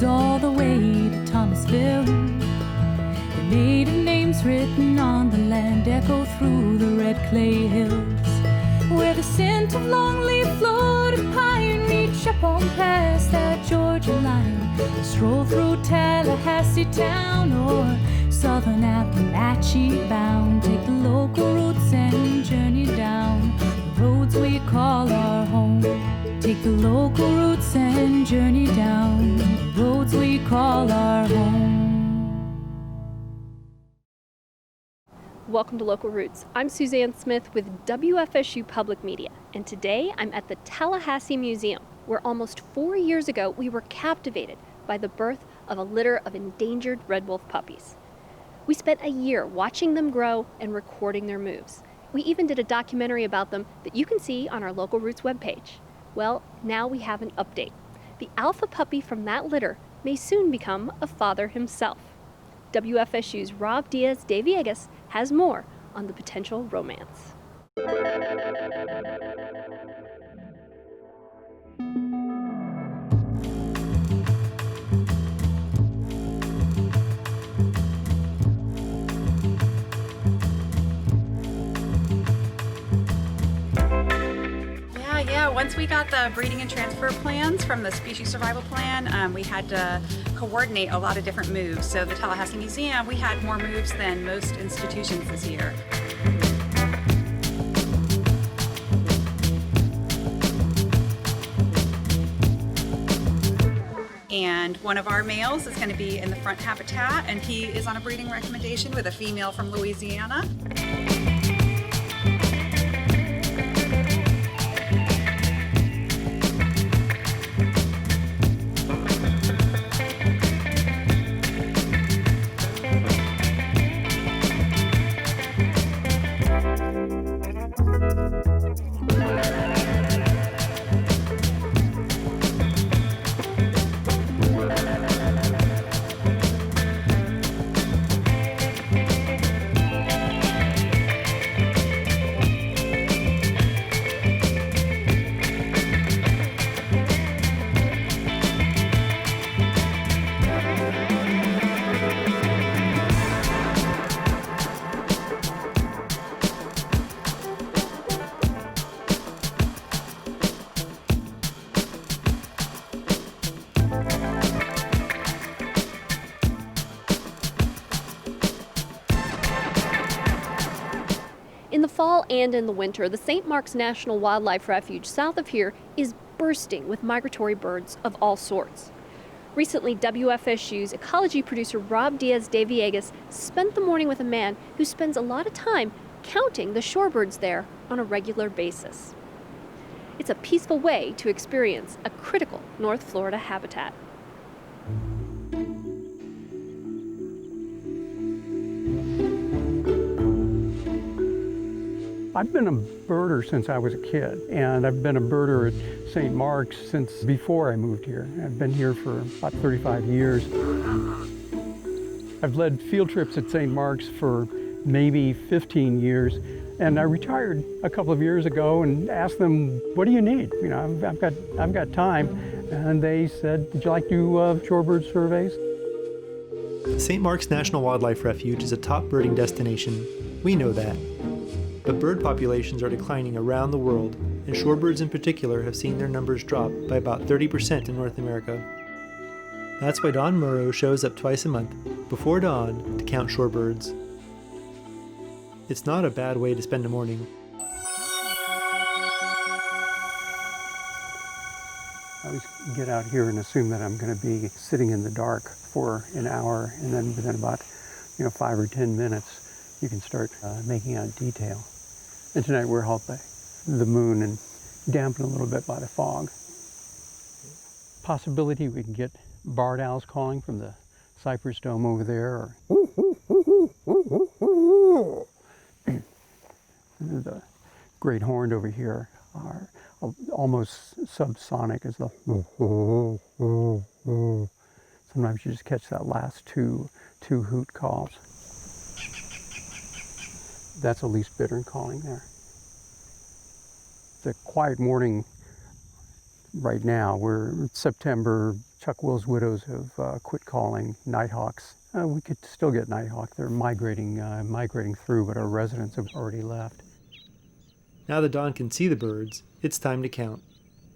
roots all the way to Thomasville. The native names written on the land echo through the red clay hills, where the scent of longleaf Florida pine reach up on past that Georgia line. Stroll through Tallahassee town or southern Appalachia bound. Take the local routes and journey down the roads we call our home. Take the local routes and journey down the roads we call our home. Welcome to Local Roots. I'm Suzanne Smith with WFSU Public Media, and today I'm at the Tallahassee Museum, where almost 4 years ago we were captivated by the birth of a litter of endangered red wolf puppies. We spent a year watching them grow and recording their moves. We even did a documentary about them that you can see on our Local Roots webpage. Well, now we have an update. The alpha puppy from that litter may soon become a father himself. WFSU's Rob Diaz de Villegas has more on the potential romance. Once we got the breeding and transfer plans from the species survival plan, we had to coordinate a lot of different moves. So the Tallahassee Museum, we had more moves than most institutions this year. And one of our males is going to be in the front habitat, and he is on a breeding recommendation with a female from Louisiana. In the fall and in the winter, the St. Mark's National Wildlife Refuge south of here is bursting with migratory birds of all sorts. Recently, WFSU's ecology producer Rob Diaz de Villegas spent the morning with a man who spends a lot of time counting the shorebirds there on a regular basis. It's a peaceful way to experience a critical North Florida habitat. I've been a birder since I was a kid, and I've been a birder at St. Mark's since before I moved here. I've been here for about 35 years. I've led field trips at St. Mark's for maybe 15 years, and I retired a couple of years ago and asked them, what do you need? You know, I've got time. And they said, would you like to do shorebird surveys? St. Mark's National Wildlife Refuge is a top birding destination. We know that. But bird populations are declining around the world, and shorebirds in particular have seen their numbers drop by about 30% in North America. That's why Don Murrow shows up twice a month, before dawn, to count shorebirds. It's not a bad way to spend a morning. I always get out here and assume that I'm going to be sitting in the dark for an hour, and then within about 5 or 10 minutes, you can start making out detail. And tonight we're helped by the moon and dampened a little bit by the fog. Possibility we can get barred owls calling from the cypress dome over there, or the great horned over here are almost subsonic as the sometimes you just catch that last two hoot calls. That's a least bittern calling there. It's a quiet morning right now. We're September Chuck Will's widows have quit calling nighthawks. We could still get nighthawk. They're migrating through, but our residents have already left. Now that Don can see the birds, it's time to count.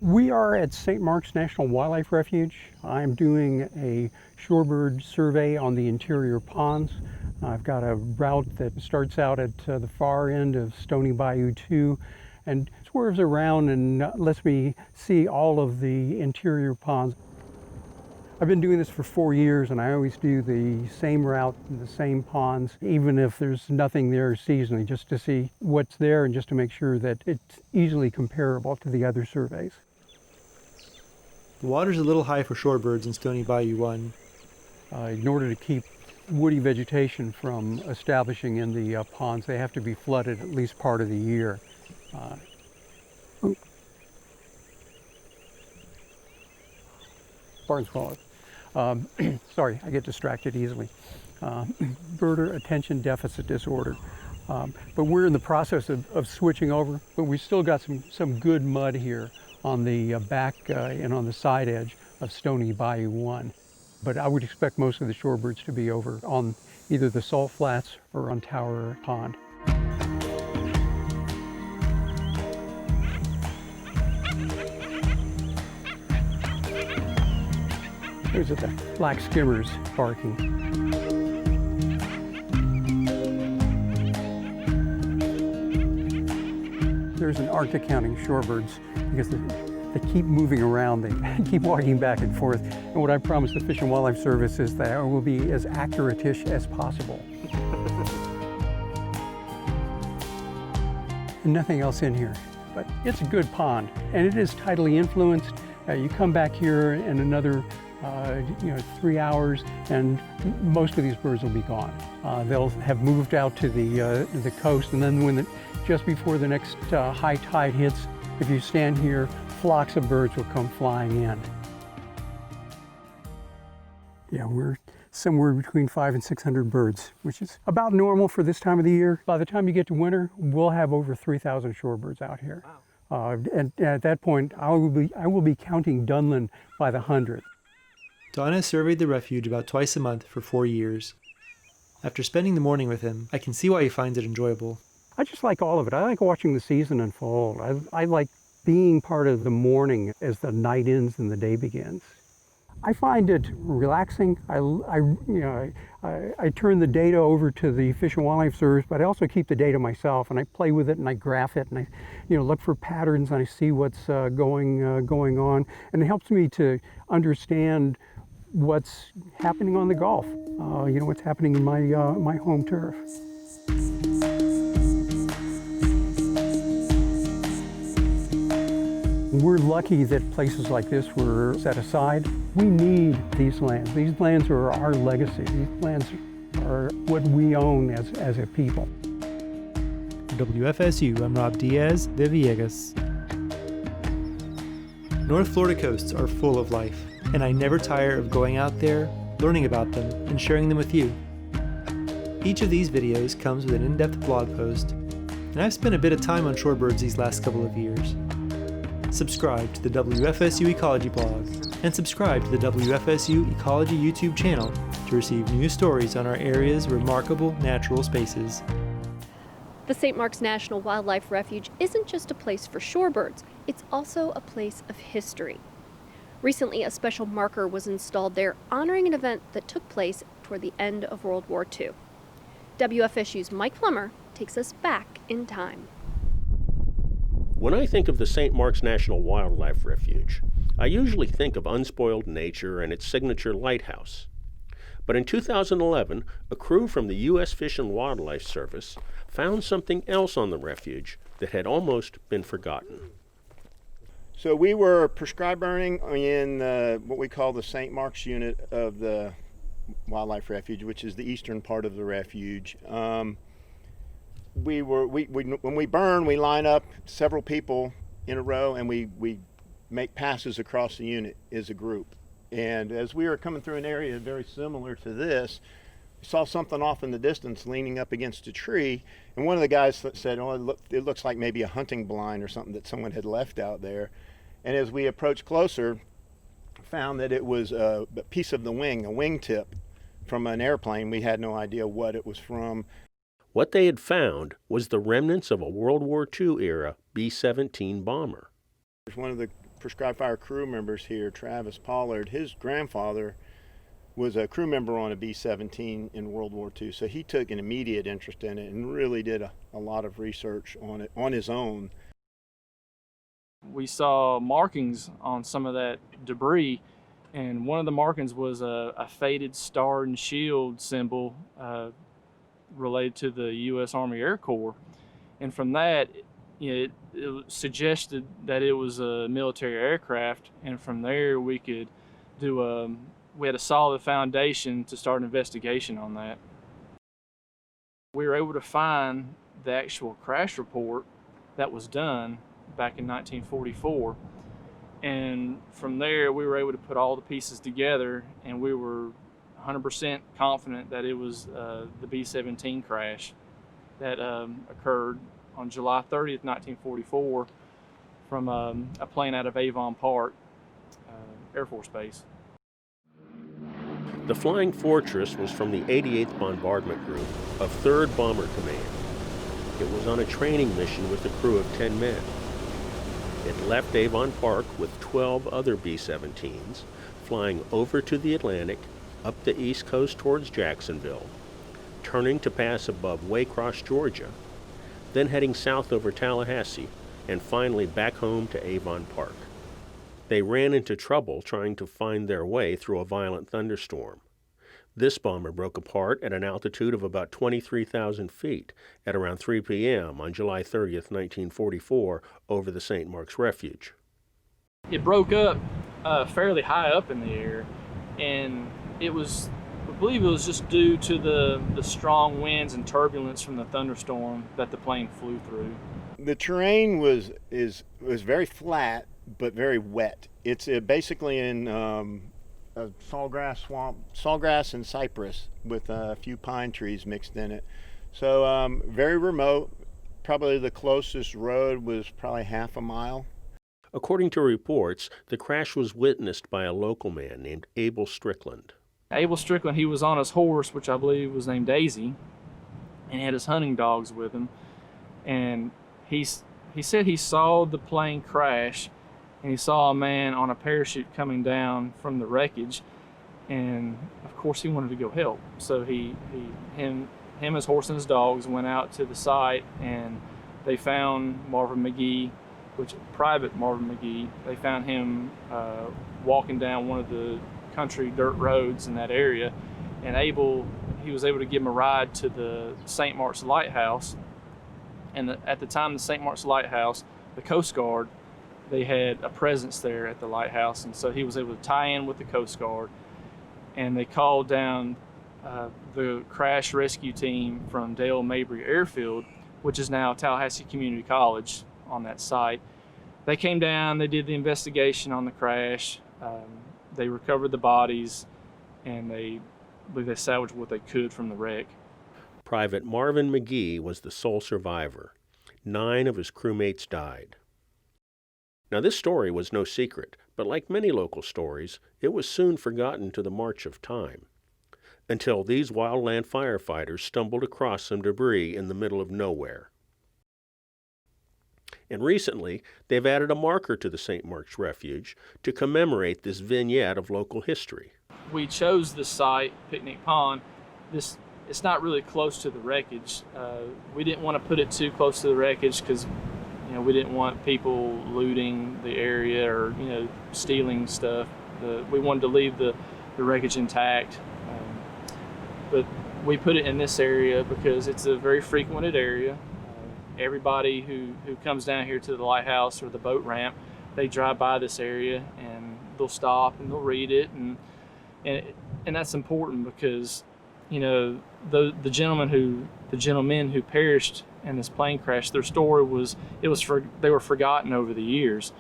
We are at St. Mark's National Wildlife Refuge. I'm doing a shorebird survey on the interior ponds. I've got a route that starts out at the far end of Stony Bayou 2 and swerves around and lets me see all of the interior ponds. I've been doing this for 4 years, and I always do the same route in the same ponds, even if there's nothing there seasonally, just to see what's there and just to make sure that it's easily comparable to the other surveys. The water's a little high for shorebirds in Stony Bayou 1. In order to keep woody vegetation from establishing in the ponds, they have to be flooded at least part of the year. Barn swallow. Sorry, I get distracted easily. Birder attention deficit disorder. But we're in the process of switching over, but we still got some good mud here on the back and on the side edge of Stony Bayou 1. But I would expect most of the shorebirds to be over on either the Salt Flats or on Tower Pond. There's the black skimmers barking. There's an Arctic counting shorebirds because they keep moving around, they keep walking back and forth. And what I promised the Fish and Wildlife Service is that I will be as accurate-ish as possible. And nothing else in here, but it's a good pond, and it is tidally influenced. You come back here in another 3 hours, and most of these birds will be gone. They'll have moved out to the coast, and then just before the next high tide hits, if you stand here, flocks of birds will come flying in. Yeah, we're somewhere between 500 and 600 birds, which is about normal for this time of the year. By the time you get to winter, we'll have over 3,000 shorebirds out here. Wow. And at that point, I will be counting Dunlin by the hundred. Don has surveyed the refuge about twice a month for 4 years. After spending the morning with him, I can see why he finds it enjoyable. I just like all of it. I like watching the season unfold. I like being part of the morning as the night ends and the day begins. I find it relaxing. I turn the data over to the Fish and Wildlife Service, but I also keep the data myself, and I play with it and I graph it, and I look for patterns and I see what's going on, and it helps me to understand what's happening on the Gulf. What's happening in my home turf. We're lucky that places like this were set aside. We need these lands. These lands are our legacy. These lands are what we own as a people. For WFSU, I'm Rob Diaz de Villegas. North Florida coasts are full of life, and I never tire of going out there, learning about them, and sharing them with you. Each of these videos comes with an in-depth blog post, and I've spent a bit of time on shorebirds these last couple of years. Subscribe to the WFSU Ecology blog, and subscribe to the WFSU Ecology YouTube channel to receive new stories on our area's remarkable natural spaces. The St. Mark's National Wildlife Refuge isn't just a place for shorebirds, it's also a place of history. Recently, a special marker was installed there honoring an event that took place toward the end of World War II. WFSU's Mike Plummer takes us back in time. When I think of the St. Mark's National Wildlife Refuge, I usually think of unspoiled nature and its signature lighthouse. But in 2011, a crew from the U.S. Fish and Wildlife Service found something else on the refuge that had almost been forgotten. So we were prescribed burning in what we call the St. Mark's unit of the Wildlife Refuge, which is the eastern part of the refuge. When we burn, we line up several people in a row, and we make passes across the unit as a group. And as we were coming through an area very similar to this, we saw something off in the distance leaning up against a tree, and one of the guys said, "Oh, it looks like maybe a hunting blind or something that someone had left out there." And as we approached closer, found that it was a piece of the wing, a wingtip from an airplane. We had no idea what it was from. What they had found was the remnants of a World War II era B-17 bomber. One of the prescribed fire crew members here, Travis Pollard, his grandfather was a crew member on a B-17 in World War II, so he took an immediate interest in it and really did a lot of research on it on his own. We saw markings on some of that debris, and one of the markings was a faded star and shield symbol related to the U.S. Army Air Corps. And from that, it suggested that it was a military aircraft, and from there we could do we had a solid foundation to start an investigation on that. We were able to find the actual crash report that was done back in 1944, and from there we were able to put all the pieces together, and we were 100% confident that it was the B-17 crash that occurred on July 30th, 1944 from a plane out of Avon Park Air Force Base. The Flying Fortress was from the 88th Bombardment Group of 3rd Bomber Command. It was on a training mission with a crew of 10 men. It left Avon Park with 12 other B-17s, flying over to the Atlantic, up the East Coast towards Jacksonville, turning to pass above Waycross, Georgia, then heading south over Tallahassee, and finally back home to Avon Park. They ran into trouble trying to find their way through a violent thunderstorm. This bomber broke apart at an altitude of about 23,000 feet at around 3 p.m. on July 30th, 1944, over the St. Mark's Refuge. It broke up fairly high up in the air, and I believe it was just due to the strong winds and turbulence from the thunderstorm that the plane flew through. The terrain was very flat, but very wet. It's basically in a sawgrass swamp, sawgrass and cypress with a few pine trees mixed in it. So very remote. Probably the closest road was probably half a mile. According to reports, the crash was witnessed by a local man named Abel Strickland. Abel Strickland, he was on his horse, which I believe was named Daisy, and he had his hunting dogs with him. And he said he saw the plane crash, and he saw a man on a parachute coming down from the wreckage, and of course he wanted to go help. So him, his horse, and his dogs went out to the site, and they found Marvin McGee, Private Marvin McGee. They found him walking down one of the country dirt roads in that area, and he was able to give him a ride to the St. Mark's Lighthouse. And at the time, the St. Mark's Lighthouse, the Coast Guard, they had a presence there at the lighthouse, and so he was able to tie in with the Coast Guard, and they called down the crash rescue team from Dale Mabry Airfield, which is now Tallahassee Community College on that site. They came down, they did the investigation on the crash, they recovered the bodies, and I believe they salvaged what they could from the wreck. Private Marvin McGee was the sole survivor. 9 of his crewmates died. Now, this story was no secret, but like many local stories, it was soon forgotten to the march of time, until these wildland firefighters stumbled across some debris in the middle of nowhere. And recently, they've added a marker to the St. Mark's Refuge to commemorate this vignette of local history. We chose this site, Picnic Pond. It's not really close to the wreckage. We didn't want to put it too close to the wreckage because we didn't want people looting the area or stealing stuff. We wanted to leave the wreckage intact. But we put it in this area because it's a very frequented area. Everybody who comes down here to the lighthouse or the boat ramp, they drive by this area and they'll stop and they'll read it, and that's important because the gentlemen who perished in this plane crash, their story they were forgotten over the years,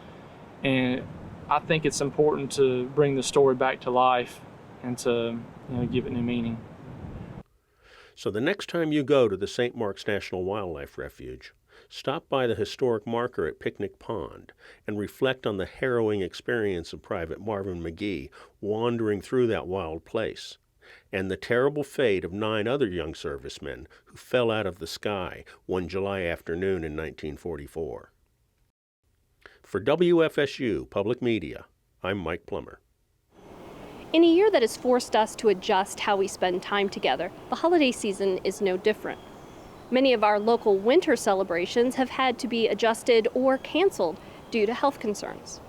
and I think it's important to bring the story back to life and to give it new meaning. So the next time you go to the St. Mark's National Wildlife Refuge, stop by the historic marker at Picnic Pond and reflect on the harrowing experience of Private Marvin McGee wandering through that wild place, and the terrible fate of 9 other young servicemen who fell out of the sky one July afternoon in 1944. For WFSU Public Media, I'm Mike Plummer. In a year that has forced us to adjust how we spend time together, the holiday season is no different. Many of our local winter celebrations have had to be adjusted or canceled due to health concerns.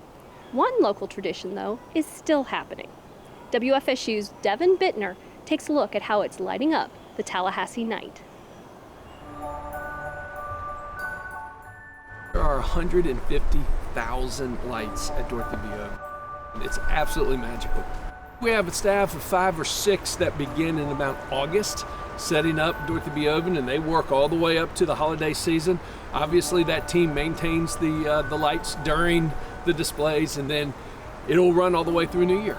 One local tradition, though, is still happening. WFSU's Devin Bittner takes a look at how it's lighting up the Tallahassee night. There are 150,000 lights at Dorothy B. Oven. It's absolutely magical. We have a staff of 5 or 6 that begin in about August setting up Dorothy B. Oven, and they work all the way up to the holiday season. Obviously, that team maintains the lights during the displays, and then it'll run all the way through New Year.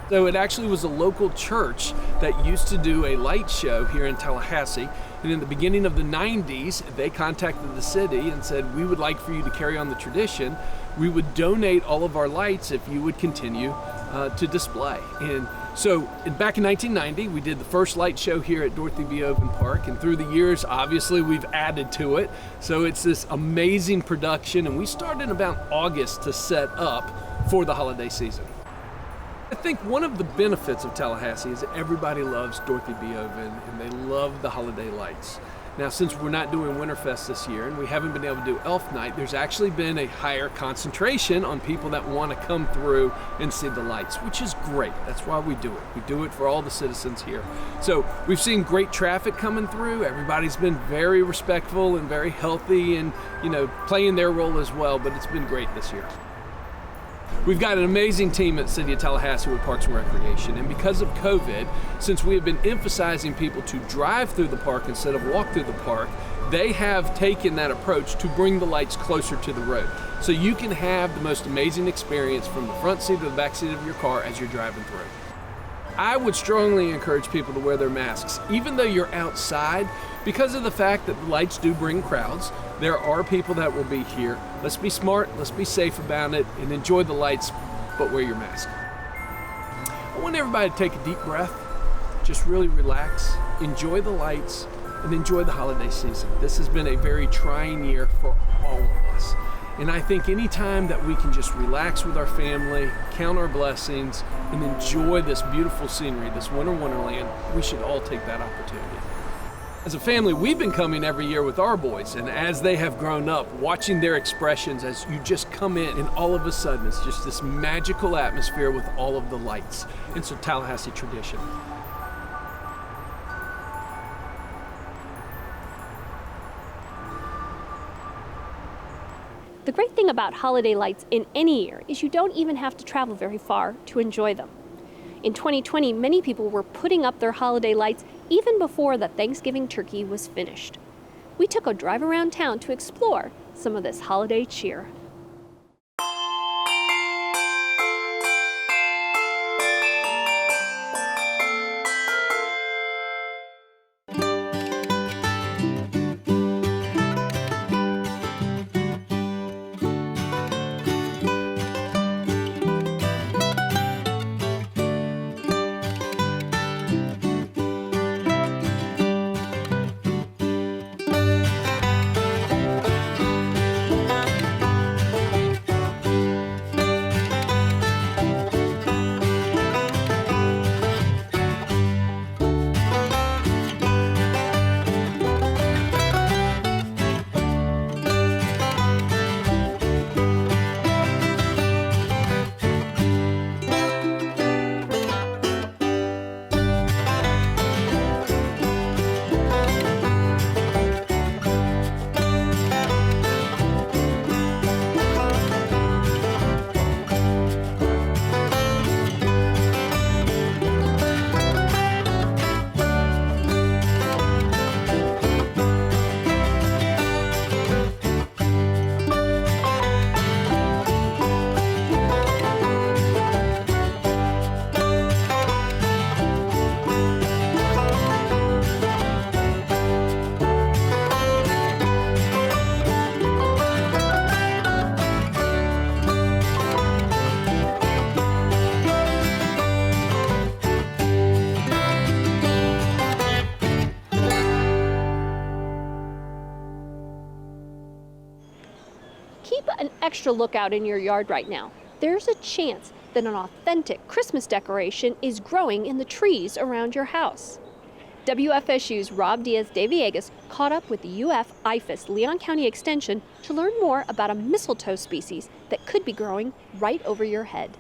So it actually was a local church that used to do a light show here in Tallahassee. And in the beginning of the 90s, they contacted the city and said, we would like for you to carry on the tradition. We would donate all of our lights if you would continue to display. And so back in 1990, we did the first light show here at Dorothy B. Oven Park. And through the years, obviously, we've added to it. So it's this amazing production. And we started about August to set up for the holiday season. I think one of the benefits of Tallahassee is that everybody loves Dorothy B. Oven and they love the holiday lights. Now, since we're not doing Winterfest this year and we haven't been able to do Elf Night, there's actually been a higher concentration on people that want to come through and see the lights, which is great. That's why we do it. We do it for all the citizens here. So we've seen great traffic coming through. Everybody's been very respectful and very healthy and, playing their role as well, but it's been great this year. We've got an amazing team at City of Tallahassee with Parks and Recreation, and because of COVID, since we have been emphasizing people to drive through the park instead of walk through the park, they have taken that approach to bring the lights closer to the road. So you can have the most amazing experience from the front seat to the back seat of your car as you're driving through. I would strongly encourage people to wear their masks, even though you're outside, because of the fact that the lights do bring crowds. There are people that will be here. Let's be smart, let's be safe about it, and enjoy the lights, but wear your mask. I want everybody to take a deep breath, just really relax, enjoy the lights, and enjoy the holiday season. This has been a very trying year for all of us. And I think any time that we can just relax with our family, count our blessings, and enjoy this beautiful scenery, this winter wonderland, we should all take that opportunity. As a family, we've been coming every year with our boys, and as they have grown up, watching their expressions as you just come in, and all of a sudden it's just this magical atmosphere with all of the lights. It's a Tallahassee tradition. The great thing about holiday lights in any year is you don't even have to travel very far to enjoy them. In 2020, many people were putting up their holiday lights even before the Thanksgiving turkey was finished. We took a drive around town to explore some of this holiday cheer. keep an extra lookout in your yard right now. There's a chance that an authentic Christmas decoration is growing in the trees around your house. WFSU's Rob Diaz de Villegas caught up with the UF IFAS Leon County Extension to learn more about a mistletoe species that could be growing right over your head.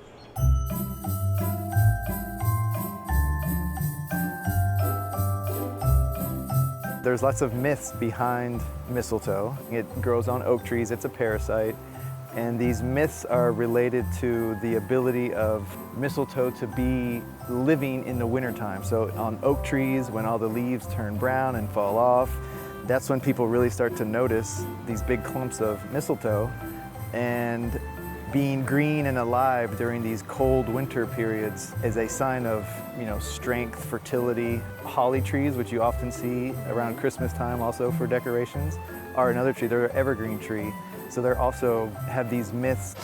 There's lots of myths behind mistletoe. It grows on oak trees, it's a parasite, and these myths are related to the ability of mistletoe to be living in the wintertime. So on oak trees, when all the leaves turn brown and fall off, that's when people really start to notice these big clumps of mistletoe, and being green and alive during these cold winter periods is a sign of, strength, fertility. Holly trees, which you often see around Christmas time also for decorations, are another tree. They're an evergreen tree, so they also have these myths.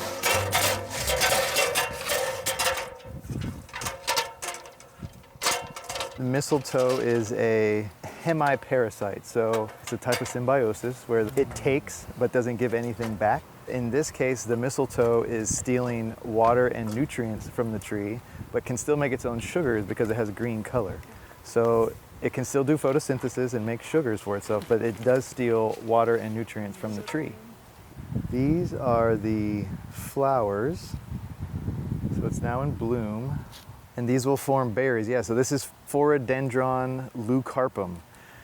Mistletoe is a hemiparasite, so it's a type of symbiosis where it takes but doesn't give anything back. In this case, the mistletoe is stealing water and nutrients from the tree, but can still make its own sugars because it has green color. So it can still do photosynthesis and make sugars for itself, but it does steal water and nutrients from the tree. These are the flowers. So it's now in bloom. And these will form berries. Yeah, so this is Phoradendron leucarpum,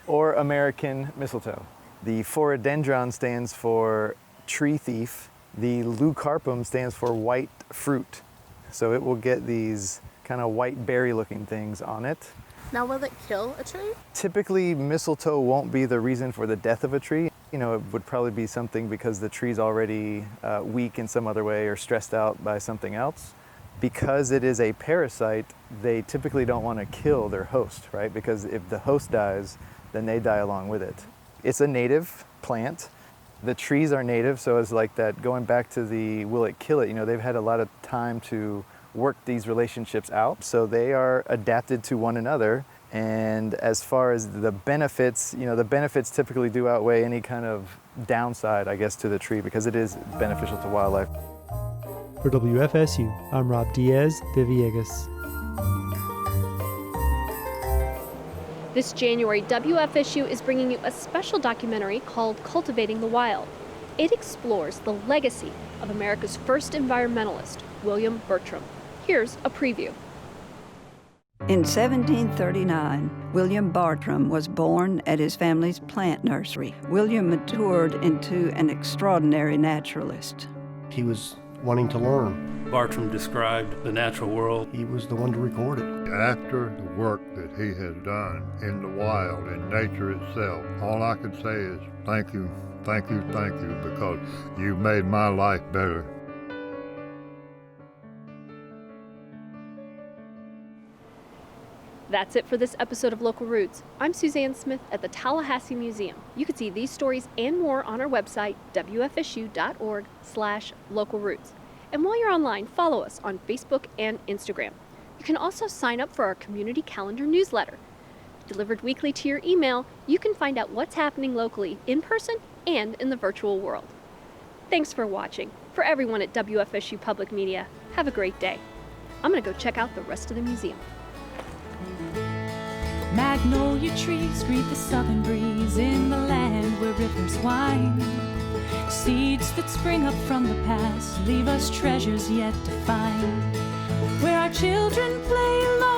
or American mistletoe. The phoradendron stands for tree thief. The leucarpum stands for white fruit. So it will get these kind of white berry looking things on it. Now, will it kill a tree? Typically, mistletoe won't be the reason for the death of a tree. It would probably be something because the tree's already weak in some other way or stressed out by something else. Because it is a parasite, they typically don't want to kill their host, right? Because if the host dies, then they die along with it. It's a native plant. The trees are native, so it's like that, going back to the will it kill it, they've had a lot of time to work these relationships out, so they are adapted to one another. And as far as the benefits, the benefits typically do outweigh any kind of downside, I guess, to the tree because it is beneficial to wildlife. For WFSU, I'm Rob Diaz de Villegas. This January, WFSU is bringing you a special documentary called Cultivating the Wild. It explores the legacy of America's first environmentalist, William Bertram. Here's a preview. In 1739, William Bartram was born at his family's plant nursery. William matured into an extraordinary naturalist. He was wanting to learn. Bartram described the natural world. He was the one to record it. After the work that he has done in the wild, in nature itself, all I can say is thank you, thank you, thank you, because you've made my life better. That's it for this episode of Local Roots. I'm Suzanne Smith at the Tallahassee Museum. You can see these stories and more on our website, wfsu.org/localroots. And while you're online, follow us on Facebook and Instagram. You can also sign up for our community calendar newsletter. Delivered weekly to your email, you can find out what's happening locally in person and in the virtual world. Thanks for watching. For everyone at WFSU Public Media, have a great day. I'm going to go check out the rest of the museum. Magnolia trees greet the southern breeze in the land where rivers wind. Seeds that spring up from the past leave us treasures yet to find. Where our children play along